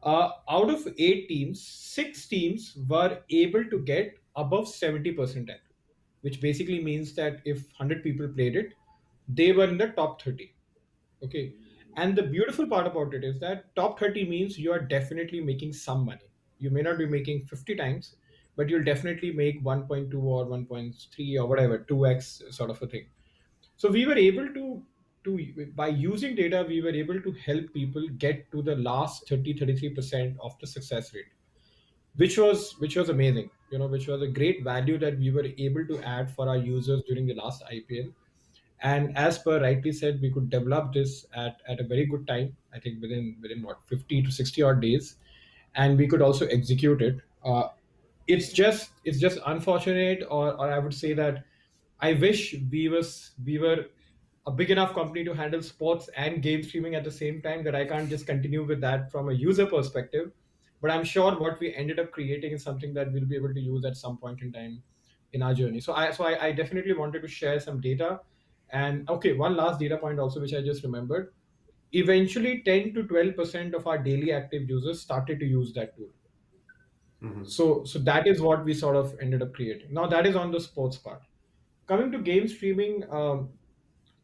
Out of 8 teams, 6 teams were able to get above 70%, which basically means that if 100 people played it, they were in the top 30. Okay. And the beautiful part about it is that top 30 means you are definitely making some money. You may not be making 50 times, but you'll definitely make 1.2 or 1.3 or whatever, 2x sort of a thing. So we were able to by using data, we were able to help people get to the last 33% of the success rate, which was amazing, which was a great value that we were able to add for our users during the last IPL. And as per rightly said, we could develop this at a very good time. I think within what, 50 to 60 odd days, and we could also execute it. It's just unfortunate, or I would say that I wish we were a big enough company to handle sports and game streaming at the same time, that I can't just continue with that from a user perspective. But I'm sure what we ended up creating is something that we'll be able to use at some point in time in our journey. So I definitely wanted to share some data. And okay, one last data point also, which I just remembered. Eventually, 10 to 12% of our daily active users started to use that tool. Mm-hmm. So that is what we sort of ended up creating. Now that is on the sports part. Coming to game streaming,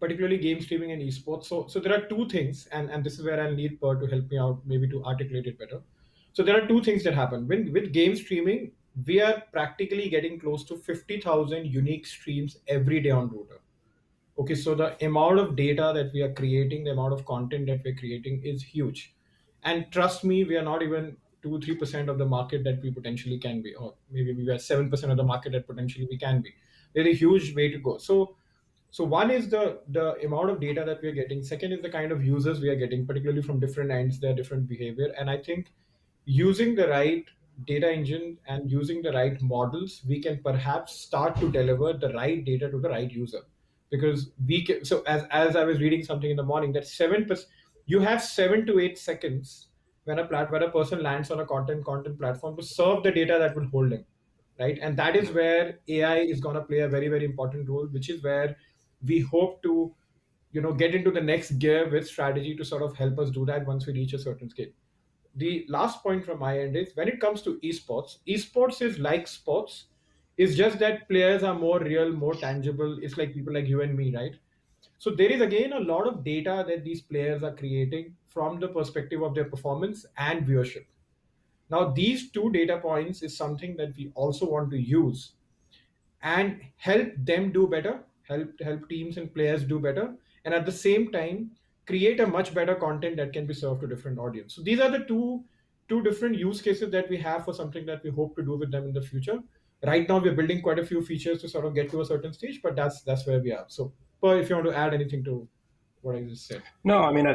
particularly game streaming and esports. So there are two things, and this is where I'll need Per to help me out, maybe to articulate it better. So there are two things that happen. With game streaming, we are practically getting close to 50,000 unique streams every day on Router. Okay, so the amount of data that we are creating, the amount of content that we're creating is huge. And trust me, we are not even 2-3% of the market that we potentially can be, or maybe we are 7% of the market that potentially we can be. There's a huge way to go. So one is the amount of data that we are getting. Second is the kind of users we are getting, particularly from different ends, their different behavior. And I think using the right data engine and using the right models, we can perhaps start to deliver the right data to the right user. Because we can, so as I was reading something in the morning, that 7%, you have 7 to 8 seconds when a person lands on a content platform to serve the data that will hold him, right? And that is where AI is going to play a very, very important role, which is where we hope to, get into the next gear with strategy to sort of help us do that once we reach a certain scale. The last point from my end is when it comes to esports is like sports. It's just that players are more real, more tangible. It's like people like you and me, right? So there is again a lot of data that these players are creating from the perspective of their performance and viewership. Now, these two data points is something that we also want to use and help them do better, help teams and players do better, and at the same time create a much better content that can be served to different audience. So these are the two different use cases that we have for something that we hope to do with them in the future. Right now we're building quite a few features to sort of get to a certain stage, but that's where we are. So Per, if you want to add anything to what I just said. No, I mean,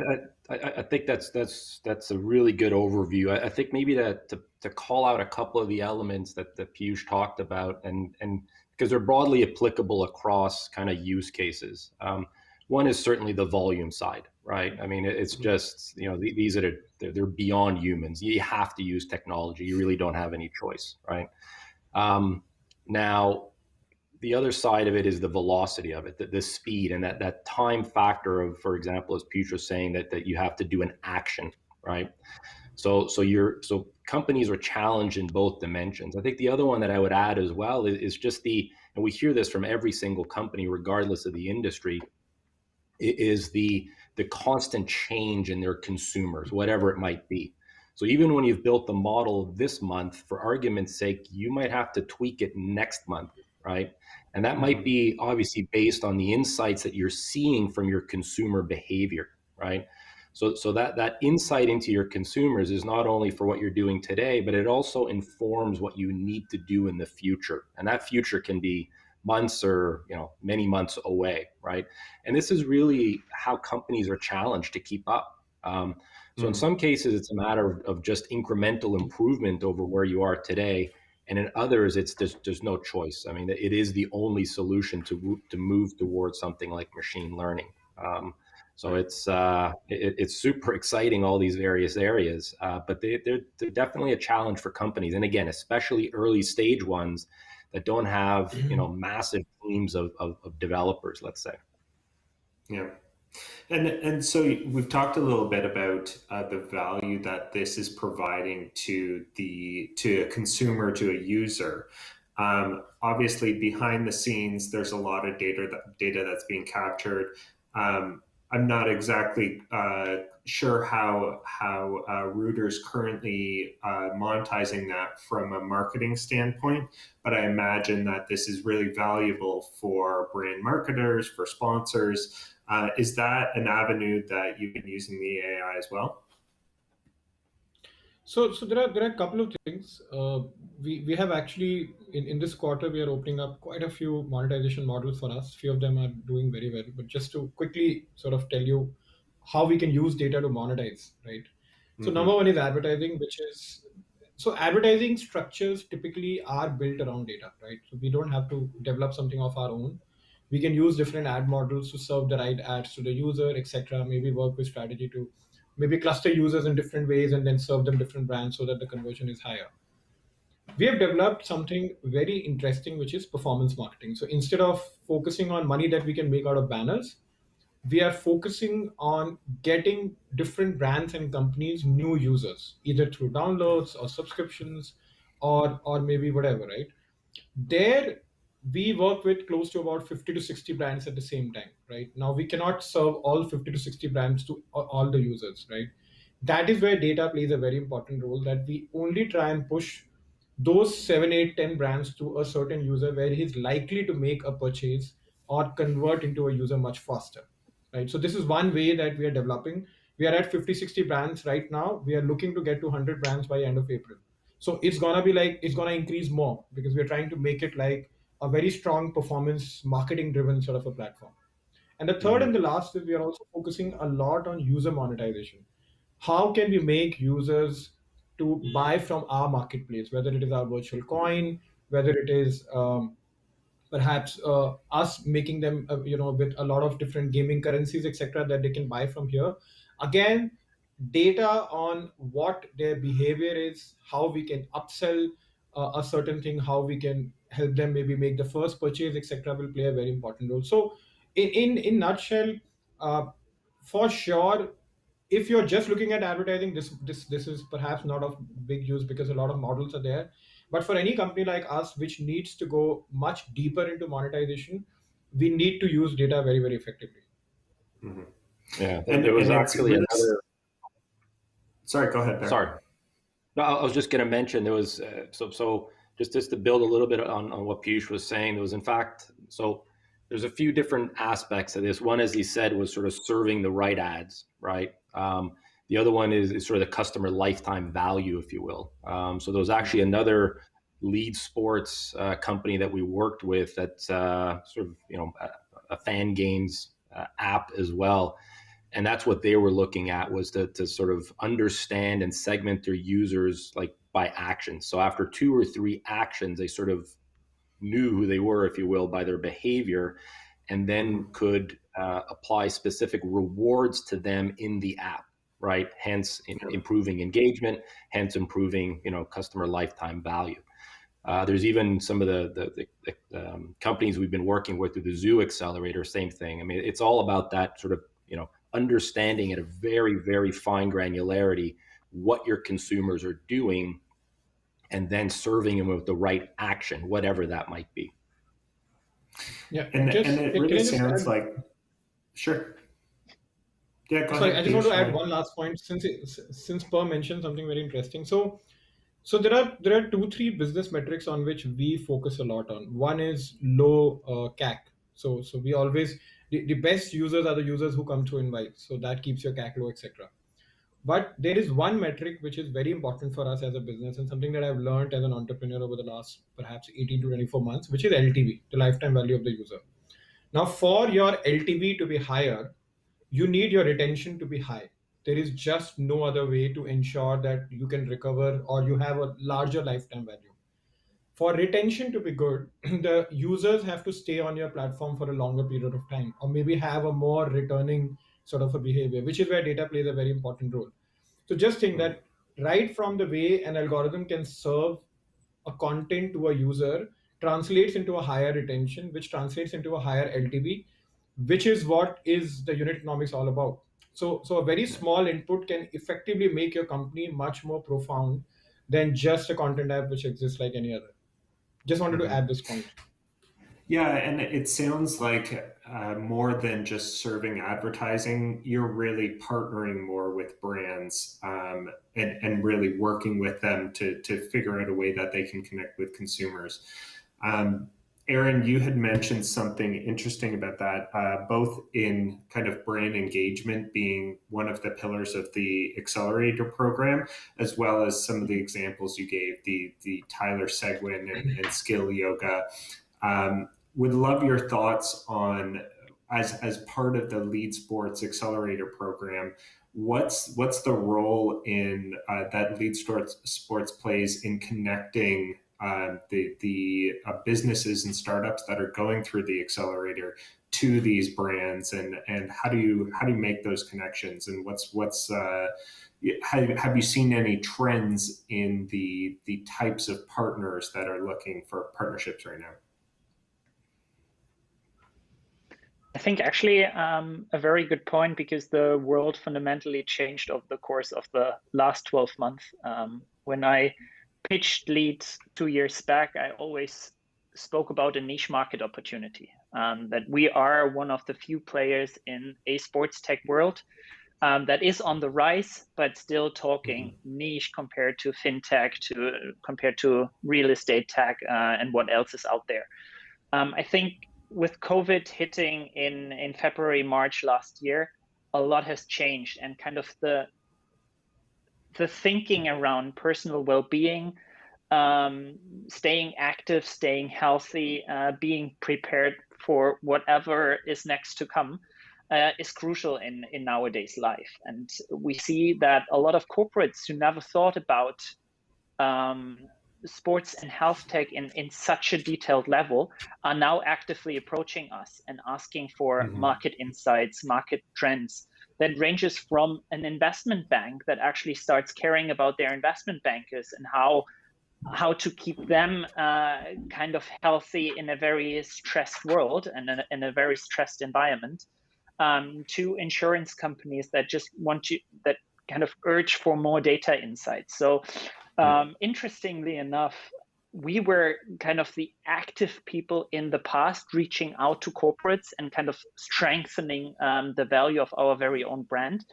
I think that's a really good overview. I think maybe to call out a couple of the elements that Piyush talked about, and because they're broadly applicable across kind of use cases. One is certainly the volume side, right? I mean, it's just, these they're beyond humans. You have to use technology. You really don't have any choice, right? Now, the other side of it is the velocity of it, the speed, and that time factor of, for example, as Piyush was saying, that you have to do an action, right? So companies are challenged in both dimensions. I think the other one that I would add as well is just and we hear this from every single company, regardless of the industry, is the constant change in their consumers, whatever it might be. So even when you've built the model this month, for argument's sake, you might have to tweak it next month, right? And that might be obviously based on the insights that you're seeing from your consumer behavior, right? So that insight into your consumers is not only for what you're doing today, but it also informs what you need to do in the future. And that future can be months or many months away, right? And this is really how companies are challenged to keep up. So in some cases, it's a matter of just incremental improvement over where you are today. And in others, it's there's no choice. I mean, it is the only solution to move towards something like machine learning. So it's super exciting, all these various areas, but they're definitely a challenge for companies. And again, especially early stage ones that don't have massive teams of developers, let's say. Yeah. And so we've talked a little bit about the value that this is providing to a consumer, to a user. Obviously, behind the scenes, there's a lot of data that's being captured. I'm not exactly sure how Router's currently monetizing that from a marketing standpoint, but I imagine that this is really valuable for brand marketers, for sponsors. Is that an avenue that you've been using the AI as well? So there are a couple of things. We have actually in this quarter we are opening up quite a few monetization models for us. Few of them are doing very well. But just to quickly sort of tell you how we can use data to monetize, right? So number one is advertising, which is so advertising structures typically are built around data, right? So we don't have to develop something of our own. We can use different ad models to serve the right ads to the user, etc. Maybe work with Stradigi to maybe cluster users in different ways and then serve them different brands so that the conversion is higher. We have developed something very interesting, which is performance marketing. So instead of focusing on money that we can make out of banners, we are focusing on getting different brands and companies new users, either through downloads or subscriptions or maybe whatever, right? There we work with close to about 50 to 60 brands at the same time, right? Now we cannot serve all 50 to 60 brands to all the users, right? That is where data plays a very important role, that we only try and push those 7, 8, 10 brands to a certain user where he's likely to make a purchase or convert into a user much faster, right? So this is one way that we are developing. We are at 50, 60 brands right now. We are looking to get to 100 brands by end of April. So it's gonna be like, it's gonna increase more because we're trying to make it like a very strong performance marketing driven sort of a platform. And the third and the last is we are also focusing a lot on user monetization. How can we make users to buy from our marketplace, whether it is our virtual coin, whether it is perhaps us making them, with a lot of different gaming currencies, etc., that they can buy from here. Again, data on what their behavior is, how we can upsell a certain thing, how we can help them maybe make the first purchase, etc., will play a very important role. So, in nutshell, for sure, if you're just looking at advertising, this is perhaps not of big use because a lot of models are there. But for any company like us, which needs to go much deeper into monetization, we need to use data very, very effectively. Yeah, there was actually another. Sorry, go ahead, Bear. Sorry. No, I was just going to mention there was so just to build a little bit on what Piyush was saying. There was in fact there's a few different aspects of this. One, as he said, was sort of serving the right ads, right? The other one is sort of the customer lifetime value, if you will. So there was actually another LeAD sports company that we worked with that's sort of a fan games app as well. And that's what they were looking at, was to sort of understand and segment their users like by actions. So after 2 or 3 actions, they sort of knew who they were, if you will, by their behavior, and then could apply specific rewards to them in the app, right? Hence improving engagement, hence improving customer lifetime value. There's even some of the companies we've been working with through the Zoo Accelerator, same thing. I mean, it's all about that sort of understanding at a very, very fine granularity what your consumers are doing, and then serving them with the right action, whatever that might be. Yeah, and it really sounds like, sure. Yeah, go ahead. I just want to add one last point since Per mentioned something very interesting. So there are 2-3 business metrics on which we focus a lot on. One is low CAC. So we always the best users are the users who come through invites. So that keeps your CAC low, etc. But there is one metric which is very important for us as a business, and something that I've learned as an entrepreneur over the last perhaps 18 to 24 months, which is LTV, the lifetime value of the user. Now, for your LTV to be higher, you need your retention to be high. There is just no other way to ensure that you can recover or you have a larger lifetime value. For retention to be good, the users have to stay on your platform for a longer period of time, or maybe have a more returning sort of a behavior, which is where data plays a very important role. So just think that right from the way an algorithm can serve a content to a user translates into a higher retention, which translates into a higher LTV, which is what is the unit economics all about. So a very small input can effectively make your company much more profound than just a content app which exists like any other. Just wanted to add this point. Yeah, and it sounds like more than just serving advertising, you're really partnering more with brands and really working with them to figure out a way that they can connect with consumers. Aaron, you had mentioned something interesting about that, both in kind of brand engagement being one of the pillars of the accelerator program, as well as some of the examples you gave, the Tyler Seguin and Skill Yoga. Would love your thoughts on, as part of the LeAD Sports Accelerator program, what's the role in that LeAD Sports plays in connecting the businesses and startups that are going through the accelerator to these brands, and how do you make those connections, and have you seen any trends in the types of partners that are looking for partnerships right now? I think actually a very good point, because the world fundamentally changed over the course of the last 12 months. When I pitched LeAD 2 years back, I always spoke about a niche market opportunity, that we are one of the few players in a sports tech world that is on the rise, but still talking niche compared to fintech, compared to real estate tech, and what else is out there. I think with COVID hitting in February, March last year, a lot has changed, and kind of the thinking around personal well-being, staying active, staying healthy, being prepared for whatever is next to come, is crucial in nowadays life. And we see that a lot of corporates who never thought about sports and health tech in such a detailed level are now actively approaching us and asking for market insights, market trends. That ranges from an investment bank that actually starts caring about their investment bankers and how to keep them kind of healthy in a very stressed world and in a very stressed environment, to insurance companies that just that kind of urge for more data insights. So interestingly enough, we were kind of the active people in the past reaching out to corporates and kind of strengthening the value of our very own brand.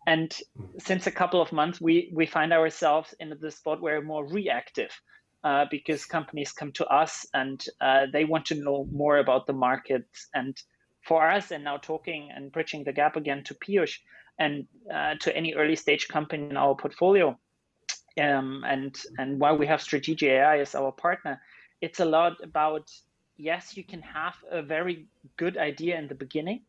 And since a couple of months, we find ourselves in the spot where we're more reactive, because companies come to us and they want to know more about the markets. And for us, and now talking and bridging the gap again to Piyush and to any early stage company in our portfolio, and while we have Stradigi AI as our partner, it's a lot about, yes, you can have a very good idea in the beginning,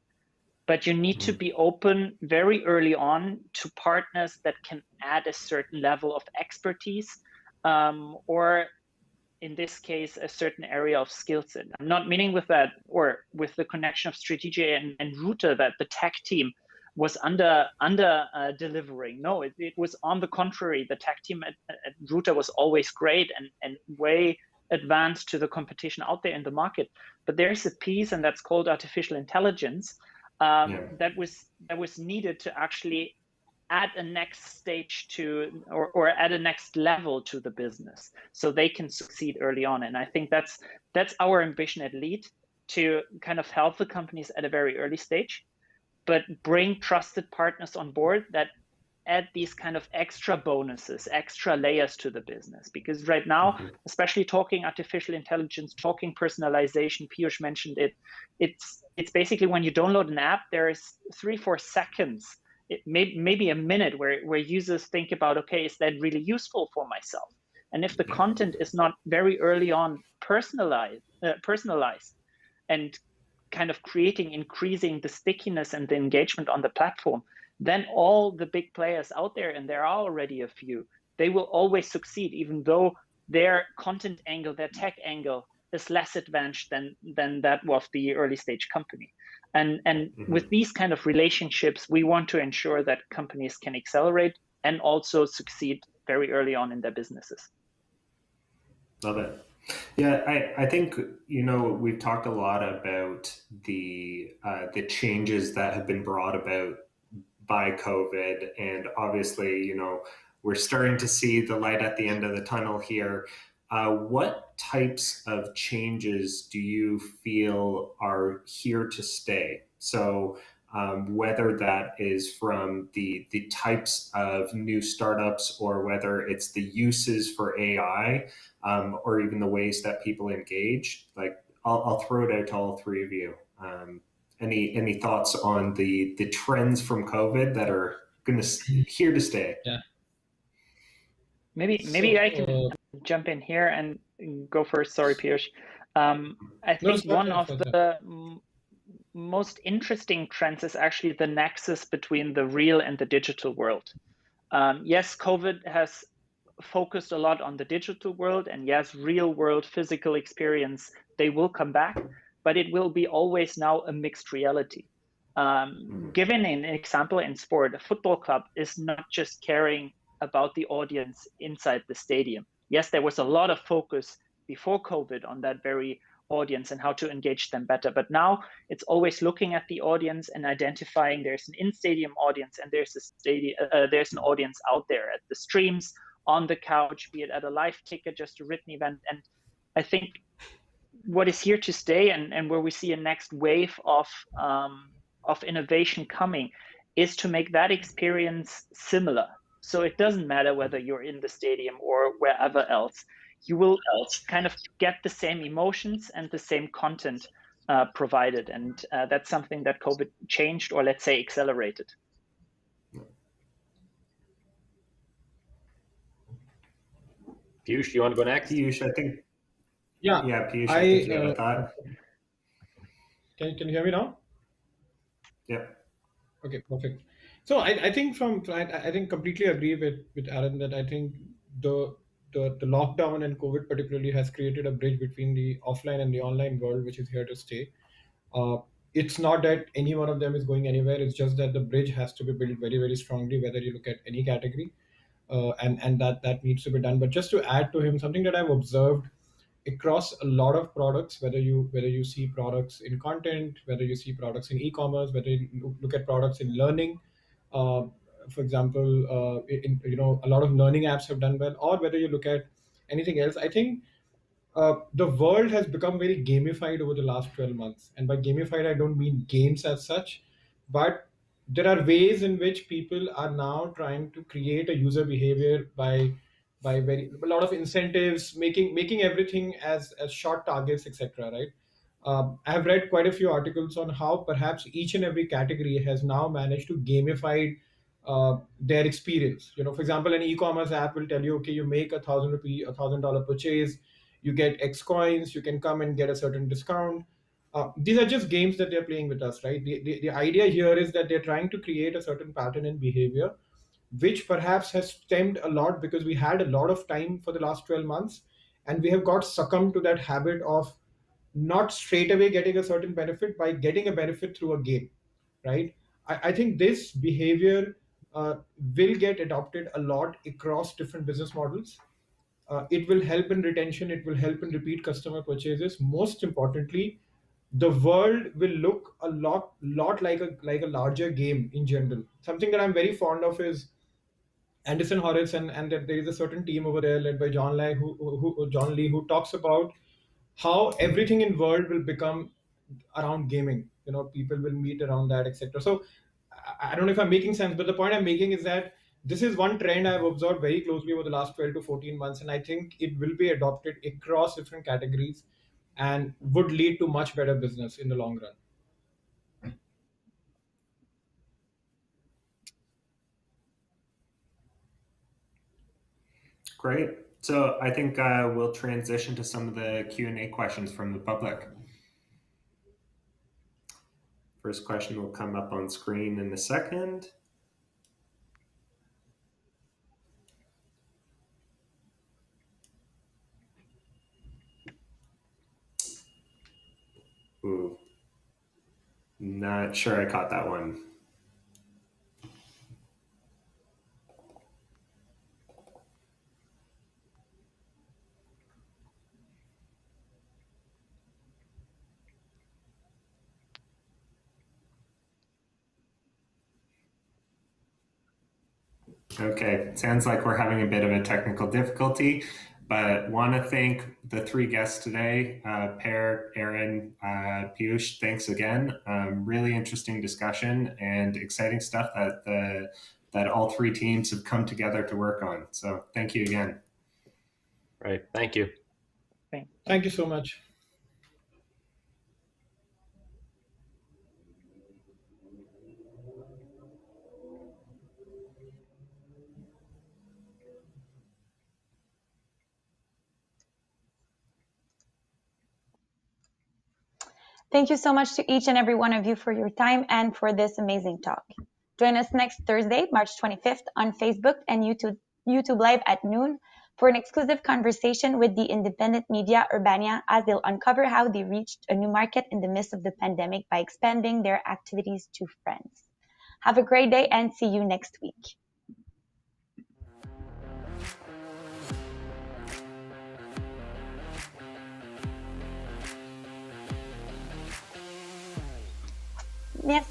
but you need to be open very early on to partners that can add a certain level of expertise, or in this case, a certain area of skill set. I'm not meaning with that, or with the connection of Stradigi and Router, that the tech team was under delivering. No, it was on the contrary. The tech team at Router was always great and way advanced to the competition out there in the market. But there's a piece, and that's called artificial intelligence, that was needed to actually add a next stage to, or add a next level to the business, so they can succeed early on. And I think that's our ambition at LeAD, to kind of help the companies at a very early stage, but bring trusted partners on board that add these kind of extra bonuses, extra layers to the business. Because right now, especially talking artificial intelligence, talking personalization, Piyush mentioned it, it's basically when you download an app, there is 3-4 seconds, maybe a minute, where users think about, okay, is that really useful for myself? And if the content is not very early on personalized and kind of increasing the stickiness and the engagement on the platform, then all the big players out there, and there are already a few, they will always succeed, even though their content angle, their tech angle is less advanced than that of the early stage company. And with these kind of relationships, we want to ensure that companies can accelerate and also succeed very early on in their businesses. Love it. Yeah, I think, we've talked a lot about the changes that have been brought about by COVID, and obviously, we're starting to see the light at the end of the tunnel here. what types of changes do you feel are here to stay? So whether that is from the types of new startups, or whether it's the uses for AI, or even the ways that people engage. Like, I'll throw it out to all three of you. Any thoughts on the trends from COVID that are here to stay? Yeah. Maybe I can jump in here and go first. Sorry, Piyush. I think one of the most interesting trends is actually the nexus between the real and the digital world. Yes, COVID has focused a lot on the digital world, and yes, real world physical experience, they will come back, but it will be always now a mixed reality. Given an example in sport, a football club is not just caring about the audience inside the stadium. Yes, there was a lot of focus before COVID on that very audience and how to engage them better. But now it's always looking at the audience and identifying there's an in-stadium audience and there's an audience out there at the streams, on the couch, be it at a live ticket, just a written event. And I think what is here to stay, and where we see a next wave of innovation coming, is to make that experience similar. So it doesn't matter whether you're in the stadium or wherever else, you will kind of get the same emotions and the same content provided. And that's something that COVID changed, or let's say accelerated. Piyush, you want to go next? Piyush, I think. Yeah, Piyush, I think you have a thought. Can you hear me now? Yeah. Okay, perfect. So I think I think completely agree with Aaron that I think the lockdown and COVID particularly has created a bridge between the offline and the online world, which is here to stay. It's not that any one of them is going anywhere. It's just that the bridge has to be built very, very strongly, whether you look at any category, and that needs to be done. But just to add to him, something that I've observed across a lot of products, whether you see products in content, whether you see products in e-commerce, whether you look at products in learning, for example, a lot of learning apps have done well, or whether you look at anything else, I think the world has become very gamified over the last 12 months. And by gamified, I don't mean games as such, but there are ways in which people are now trying to create a user behavior by a lot of incentives, making everything as short targets, etc. Right? I have read quite a few articles on how perhaps each and every category has now managed to gamify their experience. For example, an e-commerce app will tell you, okay, you make $1,000 purchase, you get X coins, you can come and get a certain discount. These are just games that they're playing with us, right? The idea here is that they're trying to create a certain pattern in behavior, which perhaps has stemmed a lot because we had a lot of time for the last 12 months, and we have got succumbed to that habit of not straight away getting a certain benefit by getting a benefit through a game, right? I think this behavior will get adopted a lot across different business models. It will help in retention. It will help in repeat customer purchases. Most importantly, the world will look a lot like a larger game in general. Something that I'm very fond of is Anderson Horowitz, and that there is a certain team over there led by John Lee, who talks about how everything in world will become around gaming. People will meet around that, etc. So I don't know if I'm making sense, but the point I'm making is that this is one trend I've observed very closely over the last 12 to 14 months, and I think it will be adopted across different categories and would lead to much better business in the long run. Great. So I think we'll transition to some of the Q&A questions from the public. First question will come up on screen in a second. Ooh, not sure I caught that one. Okay, sounds like we're having a bit of a technical difficulty. But want to thank the three guests today, Per, Aaron, Piyush. Thanks again. Really interesting discussion and exciting stuff that all three teams have come together to work on. So thank you again. Right. Thank you. Thank you so much. Thank you so much to each and every one of you for your time and for this amazing talk. Join us next Thursday, March 25th on Facebook and YouTube Live at noon for an exclusive conversation with the independent media Urbania, as they'll uncover how they reached a new market in the midst of the pandemic by expanding their activities to friends. Have a great day and see you next week. Yes,